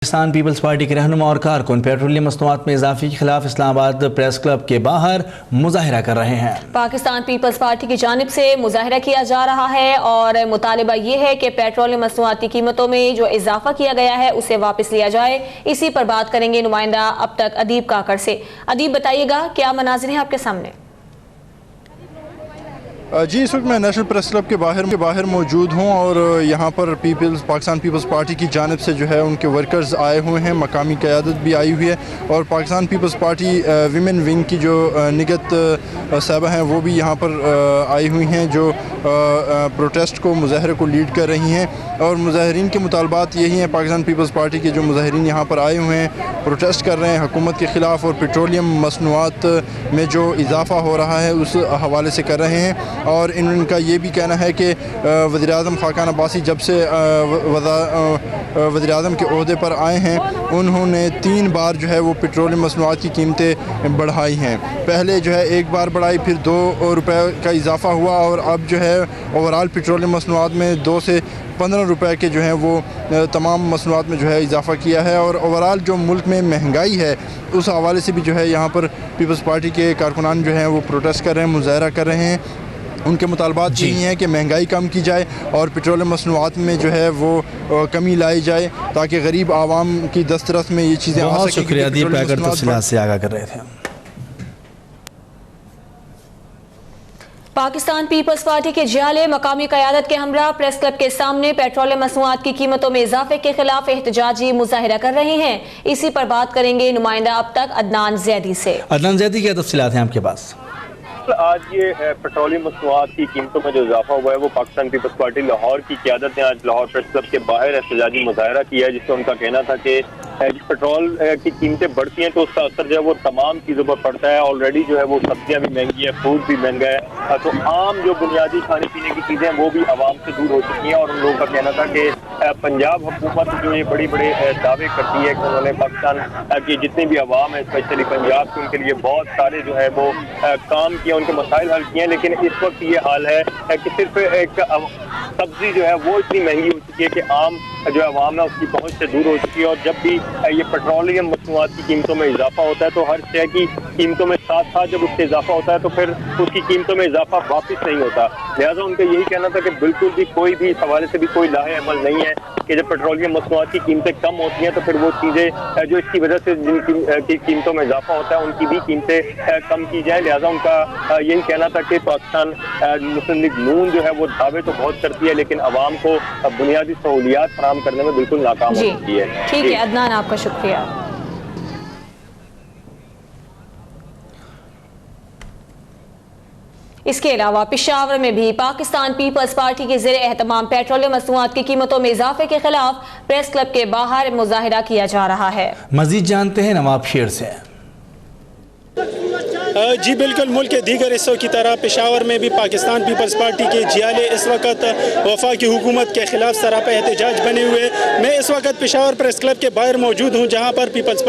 Pakistan peoples party के रहनुमा और कारकुन पेट्रोलियम मसनूआत में इजाफे के खिलाफ इस्लामाबाद प्रेस क्लब के बाहर मुजाहिरा कर रहे हैं। पाकिस्तान पीपल्स पार्टी की जानिब से मुजाहिरा किया जा रहा है और मुतालिबा ये है कि पेट्रोलियम मसनूआत की कीमतों में जो इजाफा किया गया है उसे वापस लिया जाए। इसी पर बात करेंगे नुमाइंदा अब तक अदीब काकड़ से। अदीब, बताइएगा क्या मनाजिर हैं आपके सामने? जी, इस वक्त मैं नेशनल प्रेस क्लब के बाहर मौजूद हूँ और यहाँ पर पाकिस्तान पीपल्स पार्टी की जानिब से जो है उनके वर्कर्स आए हुए हैं, मकामी क़यादत भी आई हुई है और Pakistan peoples party women wing की जो निगत साहबा हैं वो भी यहाँ पर आई हुई हैं, जो प्रोटेस्ट को मुजाहरे को लीड कर रही हैं। और मुजाहरीन के मुतालबात यही हैं, पाकिस्तान पीपल्स पार्टी के जो मुजाहरीन यहाँ पर आए हुए हैं प्रोटेस्ट कर रहे हैं हुकूमत के ख़िलाफ़ और पेट्रोलियम मसनूआत में जो इजाफ़ा हो रहा है उस हवाले से कर रहे हैं। और इनका ये भी कहना है कि वज़ीर-ए-आज़म ख़ाक़ान अब्बासी जब से वज़ीर-ए-आज़म के ओहदे पर आए हैं उन्होंने 3 बार जो है वो पेट्रोलियम मसनूआत की कीमतें बढ़ाई हैं। पहले जो है 1 बार बढ़ाई, फिर 2 रुपये का इजाफ़ा हुआ और अब जो है ओवरऑल पेट्रोलियम मसनूआत में 2 से 15 रुपये के जो हैं वो तमाम मसनूआत में जो है इजाफ़ा किया है। और ओवरऑल जो मुल्क में महंगाई है उस हवाले से भी जो है यहाँ पर पीपल्स पार्टी के कारकुनान जो हैं वो प्रोटेस्ट कर रहे हैं, मुजाहरा कर रहे हैं। उनके मुतालबात यही हैं कि महंगाई कम की जाए और पेट्रोलियम मसनूआत में जो है वो कमी लाई जाए ताकि गरीब आवाम की दस्तरस में ये चीज़ें आ सकें। शुक्रिया दीप तफसीलात से आगाह कर रहे थे। पाकिस्तान पीपल्स पार्टी के जियाले मकामी क़यादत के हमरा प्रेस क्लब के सामने पेट्रोलियम मसनूआत की कीमतों में इजाफे के खिलाफ एहतजाजी मुजाहिरा कर रहे हैं। इसी पर बात करेंगे नुमाइंदा अब तक अदनान ज़ैदी से। अदनान ज़ैदी, क्या तफसीलात हैं आपके पास? आज ये पेट्रोलियम मसनूआत की कीमतों में जो इजाफा हुआ है वो पाकिस्तान पीपल्स पार्टी लाहौर की क़यादत ने आज लाहौर प्रेस क्लब के बाहर एहतजाजी मुजाहिरा किया है, जिससे उनका कहना था कि पेट्रोल की कीमतें बढ़ती हैं तो उसका असर जो है वो तमाम चीज़ों पर पड़ता है। ऑलरेडी जो है वो सब्जियां भी महंगी है, फूड भी महंगा है, तो आम जो बुनियादी खाने पीने की चीज़ें वो भी आवाम से दूर हो चुकी हैं। और उन लोगों का कहना था कि पंजाब हुकूमत जो ये बड़े दावे करती है कि उन्होंने पाकिस्तान की जितनी भी आवाम है स्पेशली पंजाब के उनके लिए बहुत सारे जो है वो काम किया, उनके मसाइल हल किए हैं। लेकिन इस वक्त ये हाल है कि सिर्फ एक सब्जी जो है वो इतनी महंगी हो चुकी है कि आम जो आवाम है उसकी पहुंच से दूर हो चुकी है। और जब भी ये पेट्रोलियम मसनूआत की कीमतों में इजाफा होता है तो हर शय की कीमतों में साथ साथ जब उससे इजाफा होता है तो फिर उसकी कीमतों में इजाफा वापस नहीं होता। लिहाजा उनका यही कहना था कि बिल्कुल भी कोई भी इस हवाले से भी कोई लाहे अमल नहीं है कि जब पेट्रोलियम मसनूआत की कीमतें कम होती हैं तो फिर वो चीज़ें जो इसकी वजह से जिनकी कीमतों में इजाफा होता है उनकी भी कीमतें कम की जाए। लिहाजा उनका यही कहना था कि पाकिस्तान मुस्लिम लीग नून जो है वो दावे तो बहुत करती है लेकिन आवाम को बुनियादी सहूलियात फराहम करने में बिल्कुल नाकाम हो चुकी है। ठीक है अदनान, आपका शुक्रिया। इसके अलावा पेशावर में भी पाकिस्तान पीपल्स पार्टी के ज़ेरे एहतमाम पेट्रोलियम मसनूआत की कीमतों में इजाफे के खिलाफ प्रेस क्लब के बाहर मुजाहिरा किया जा रहा है। मजीद जानते हैं नवाब शेर से। जी बिल्कुल, मुल्क के दीगर हिस्सों की तरह पेशावर में भी पाकिस्तान पीपल्स पार्टी के जियाले इस वक्त वफाकी हुकूमत के खिलाफ सरापा एहतजाज बने हुए। मैं इस वक्त पेशावर प्रेस क्लब के बाहर मौजूद हूँ जहाँ पर पीपल्स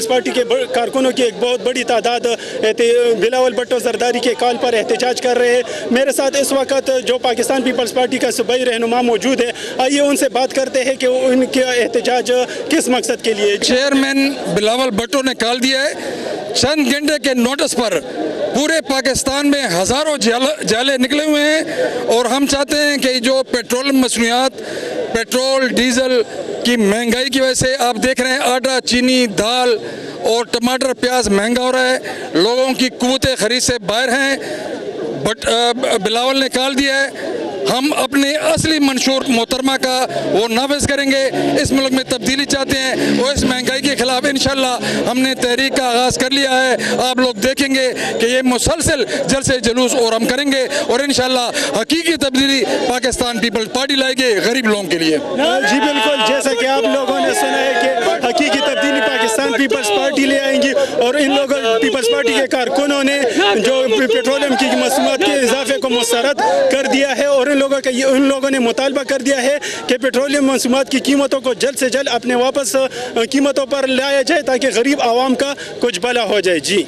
पार्टी के कारकुनों की एक बहुत बड़ी तादाद बिलावल भुट्टो जरदारी के कॉल पर एहतजाज कर रहे हैं। मेरे साथ इस वक्त जो पाकिस्तान पीपल्स पार्टी का सूबाई रहनुमा मौजूद है, आइए उनसे बात करते हैं कि उनका एहतजाज किस मकसद के लिए। चेयरमैन बिलावल भुट्टो ने कॉल दिया है, चंद घंटे के नोटिस पर पूरे पाकिस्तान में हज़ारों जाले निकले हुए हैं और हम चाहते हैं कि जो पेट्रोल मसनूआत, पेट्रोल डीजल की महंगाई की वजह से आप देख रहे हैं आटा, चीनी, दाल और टमाटर, प्याज महंगा हो रहा है, लोगों की कुव्वतें खरीद से बाहर हैं। बट बिलावल ने कॉल दिया है हम अपने असली मंशूर मोहतरमा का वो नाफिज करेंगे। इस मुल्क में तब्दीली चाहते हैं और इस महंगाई के खिलाफ इंशाल्लाह हमने तहरीक का आगाज़ कर लिया है। आप लोग देखेंगे कि ये मुसलसल जलसे जुलूस और हम करेंगे और इंशाल्लाह हकीकी तब्दीली पाकिस्तान पीपल्स पार्टी लाएगी गरीब लोगों के लिए। जी बिल्कुल, जैसा कि आप लोगों ने सुना है कि हकीकी तब्दीली पाकिस्तान पीपल्स पार्टी ले आएंगी और इन लोगों पीपल्स पार्टी के कारकुनों ने जो पेट्रोलियम की मसनूआत के इजाफे को मुस्तरद कर दिया है और उन लोगों ने मुतालबा कर दिया है कि पेट्रोलियम मसनूआत की कीमतों को जल्द से जल्द अपने वापस कीमतों पर लाया जाए ताकि गरीब आवाम का कुछ भला हो जाए। जी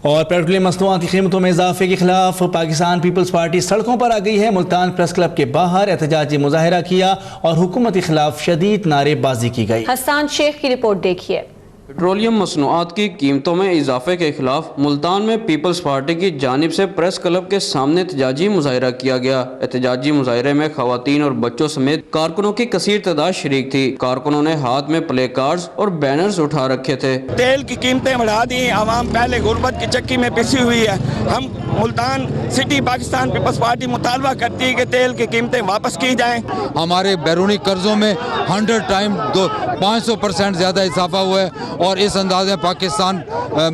और पेट्रोलियम मसनूआत की कीमतों में इजाफे के खिलाफ पाकिस्तान पीपल्स पार्टी सड़कों पर आ गई है। मुल्तान प्रेस क्लब के बाहर एहतजाजी मुजाहिरा किया और हुकूमत के खिलाफ शदीद नारेबाजी की गई। हसन शेख की रिपोर्ट देखिए। पेट्रोलियम मसनूआत की कीमतों में इजाफे के खिलाफ मुल्तान में पीपल्स पार्टी की जानिब से प्रेस क्लब के सामने एहतजाजी मुजाहिरा किया गया। एहतजाजी मुजाहिरे में खवातीन और बच्चों समेत कारकुनों की कसीर तादाद शरीक थी। कारकुनों ने हाथ में प्ले कार्ड्स और बैनर्स उठा रखे थे। तेल की कीमतें बढ़ा दी, आवाम पहले गुर्बत की चक्की में पिसी हुई है। हम Multan city Pakistan peoples party मुतालबा करती है कि तेल की कीमतें वापस की जाएं। हमारे बैरूनी कर्जों में 100 टाइम 500% ज़्यादा इजाफा हुआ है और इस अंदाज में पाकिस्तान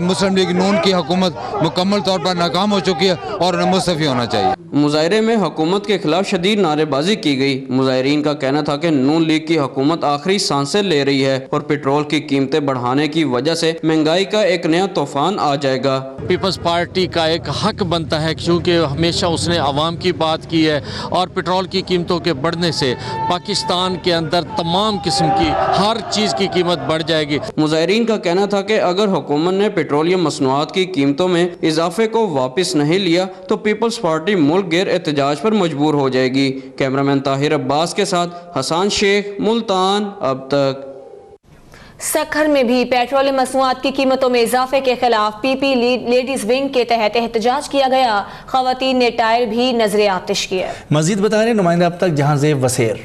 मुस्लिम लीग नून की हुकूमत मुकम्मल तौर पर नाकाम हो चुकी है और मुस्तफ़ी होना चाहिए। मुजाहिरे में हुकूमत के खिलाफ शदीद नारेबाजी की गई। मुजाहिरीन का कहना था कि नून लीग की हुकूमत आखिरी सांसें ले रही है और पेट्रोल की कीमतें बढ़ाने की वजह से महंगाई का एक नया तूफान आ जाएगा। पीपल्स पार्टी का एक हक बनता है क्योंकि हमेशा उसने आवाम की बात की है और पेट्रोल की कीमतों के बढ़ने से पाकिस्तान के अंदर तमाम किस्म की हर चीज़ की कीमत बढ़ जाएगी। मुजाहिरीन का कहना था कि अगर हुकूमत ने पेट्रोलियम मसनूआत की कीमतों में इजाफे को वापस नहीं लिया तो पीपल्स पार्टी मुल्क गैर एहतजाज पर मजबूर हो जाएगी। कैमरामैन ताहिर अब्बास के साथ हसन शेख, मुल्तान अब तक। सक्खर में भी पेट्रोलियम मसनूआत की कीमतों में इजाफे के खिलाफ पीपी लेडीज विंग के तहत एहतजाज किया गया। खवातीन ने टायर भी नजरे आतिश किया। मजीद बता रहे नुमाइंदा अब तक जहांजेब वसेर।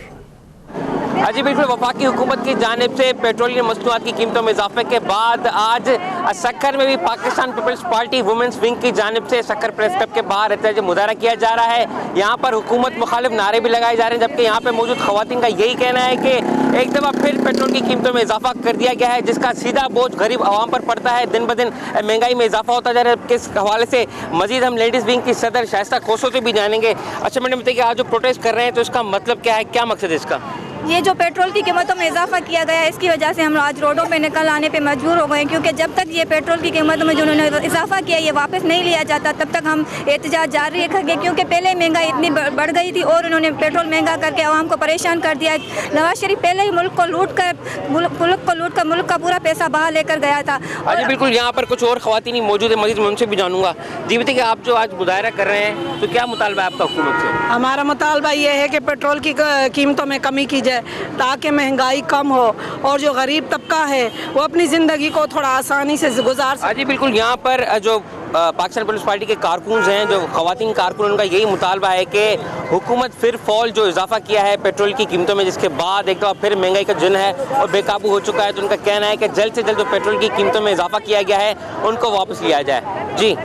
जी बिल्कुल, वफाकी हुकूमत की जानिब से पेट्रोलियम मसनूआत की कीमतों में इजाफे के बाद आज सक्खर में भी Pakistan peoples party women's wing की जानिब से सक्खर प्रेस क्लब के बाहर एहतजाजी मुजाहरा किया जा रहा है। यहाँ पर हुकूमत मुखालिफ नारे भी लगाए जा रहे हैं, जबकि यहाँ पे मौजूद खवातीन का यही कहना है कि एक दफ़ा फिर पेट्रोल की कीमतों में इजाफा कर दिया गया है, जिसका सीधा बोझ गरीब आवाम पर पड़ता है। दिन ब दिन महंगाई में इजाफा होता जा रहा है। किस हवाले से मजीद हम लेडीज़ विंग की सदर शाइस्ता खोसो से भी जानेंगे। अच्छा मैडम बताइए, आज जो प्रोटेस्ट कर रहे हैं तो इसका मतलब क्या है, क्या मकसद है इसका? ये जो पेट्रोल की कीमतों में इजाफा किया गया है, इसकी वजह से हम आज रोडों पे निकल आने पे मजबूर हो गए, क्योंकि जब तक ये पेट्रोल की कीमतों में जिन्होंने इजाफा किया ये वापस नहीं लिया जाता तब तक हम एहतजाज जारी रखेंगे, क्योंकि पहले महंगाई इतनी बढ़ गई थी और उन्होंने पेट्रोल महंगा करके आवाम को परेशान कर दिया। नवाज शरीफ पहले ही मुल्क को लूट कर मुल्क का पूरा पैसा बाहर लेकर गया था। जी बिल्कुल, यहाँ पर कुछ और खवातीन मौजूद है, मजीद मैं उनसे भी जानूंगा। जी बताइए, आप जो आज मुजाहरा कर रहे हैं तो क्या मुतालबा है आपका हुकूमत से? हमारा मुतालबा ये है कि पेट्रोल की कीमतों में कमी की जाए ताकि महंगाई कम हो और जो गरीब तबका है वो अपनी ज़िंदगी को थोड़ा आसानी से गुजार सके। जी बिल्कुल, यहाँ पर जो पाकिस्तान पीपल्स पार्टी के कारकुन हैं, जो खवातीन कारकुन, उनका यही मुतालबा है कि हुकूमत फिर फॉल जो इजाफा किया है पेट्रोल की कीमतों में, जिसके बाद एक दफ़ा फिर महंगाई का जुन है और बेकाबू हो चुका है, तो उनका कहना है कि जल्द से जल्द जो पेट्रोल की कीमतों में इजाफा किया गया है उनको वापस लिया जाए। जी।